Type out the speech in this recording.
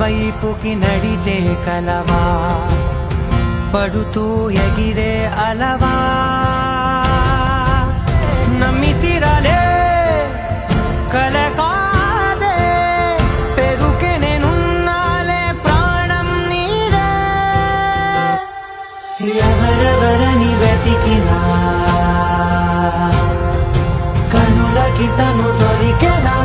వైపుకి నడిచే కలవా పడుతూ ఎగిరే అలవా నమ్మితిరాలే కలకాదే పెరుకే నేనున్నాలే ప్రాణం నీదే ఎవరెవరని వెతికినా కనులకి తను దొరికెనా